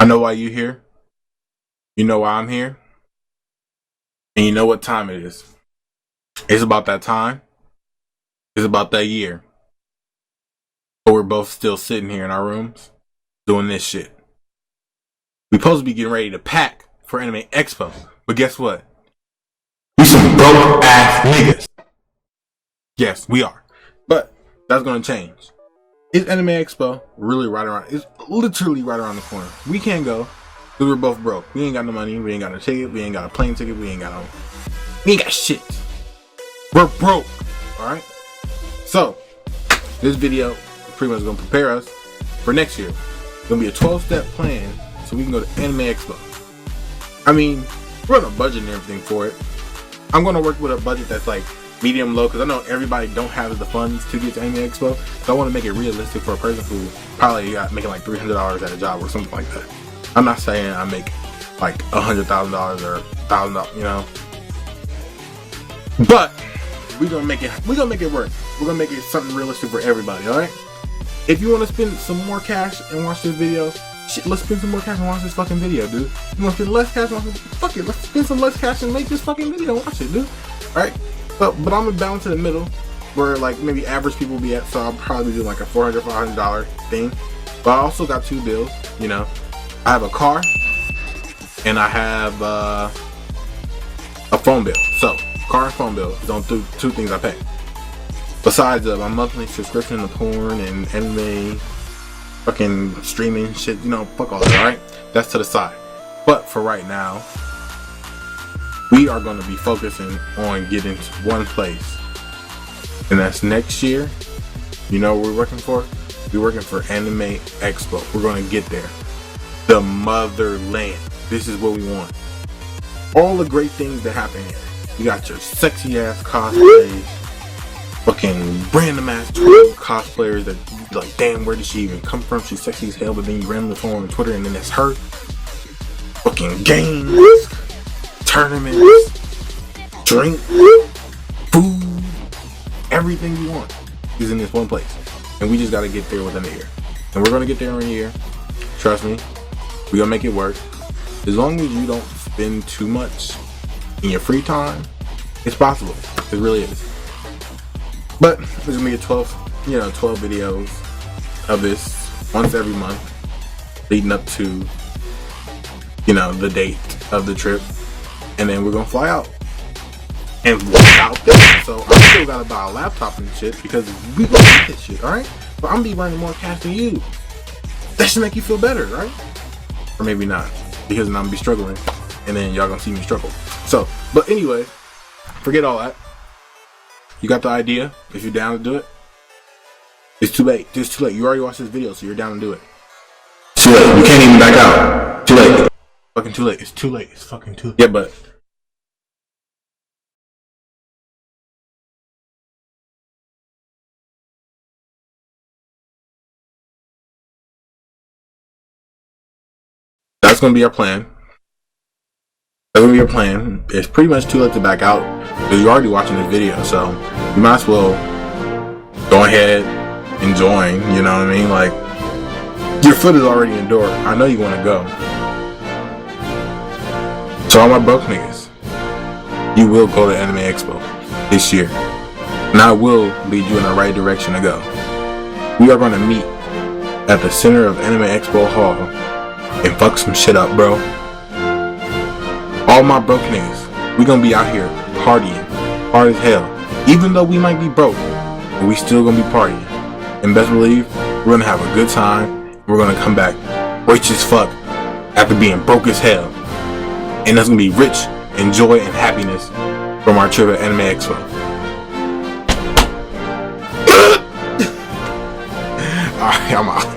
I know why you here. You know why I'm here. And you know what time it is. It's about that time. It's about that year. But we're both still sitting here in our rooms doing this shit. We supposed to be getting ready to pack for Anime Expo. But guess what? We some broke ass niggas. Yes, we are. But that's gonna change. It's Anime Expo really right around. It's literally right around the corner. We can't go because we're both broke. We ain't got no money. We ain't got no ticket. We ain't got a plane ticket. We ain't got shit. We're broke. All right. So this video is pretty much gonna prepare us for next year. It's gonna be a 12-step plan so we can go to Anime Expo. I mean, we're on a budget and everything for it. I'm gonna work with a budget that's like medium low because I know everybody don't have the funds to get to Anime Expo, so I want to make it realistic for a person who probably got making like $300 at a job or something like that. I'm not saying I make like $100,000 or $1,000, you know, but we're gonna make it work. We're gonna make it something realistic for everybody. All right. If you want to spend some more cash and watch this video, shit, let's spend some more cash and watch this fucking video, dude. You want to spend less cash? Fuck it, let's spend some less cash and make this fucking video and watch it, dude. All right. But I'm gonna balance in the middle where like maybe average people will be at, so I'll probably do like a $400 thing. But I also got two bills, you know. I have a car and I have a phone bill. So car and phone bill is on two things I pay. Besides my monthly subscription to porn and anime fucking streaming shit, you know, fuck all that, alright? That's to the side. But for right now, we are going to be focusing on getting to one place, and that's next year. You know what we're working for? We're working for Anime Expo. We're going to get there. The motherland. This is what we want. All the great things that happen here. You got your sexy ass cosplays, fucking random ass cosplayers that you're like, damn, where did she even come from? She's sexy as hell, but then you randomly follow her on Twitter and then it's her. Fucking games, tournaments, drink, food, everything you want is in this one place, and we just got to get there within a year, and we're gonna get there in a year. Trust me, we're gonna make it work. As long as you don't spend too much in your free time, it's possible. It really is. But there's gonna be 12 videos of this once every month, leading up to, you know, the date of the trip. And then we're gonna fly out and walk out there. So I still gotta buy a laptop and shit because we gonna get this shit, alright? But I'm gonna be running more cash than you. That should make you feel better, right? Or maybe not, because then I'm gonna be struggling and then y'all gonna see me struggle. So, but anyway, forget all that. You got the idea? If you're down to do it, it's too late. It's too late. You already watched this video, so you're down to do it. It's too late. You can't even back out. Too late. Fucking too late. It's too late. It's fucking too late. Yeah, but that's gonna be our plan. That's gonna be our plan. It's pretty much too late to back out because you're already watching this video, so you might as well go ahead and join. You know what I mean? Like, your foot is already in the door. I know you want to go. So all my broke niggas, you will go to Anime Expo this year, and I will lead you in the right direction to go. We are going to meet at the center of Anime Expo Hall and fuck some shit up, bro. All my broke niggas, we gonna be out here partying hard as hell. Even though we might be broke, but we still gonna be partying. And best believe, we're gonna have a good time. We're gonna come back rich as fuck after being broke as hell. And that's gonna be rich in joy and happiness from our trip at Anime Expo. Alright, I'm out.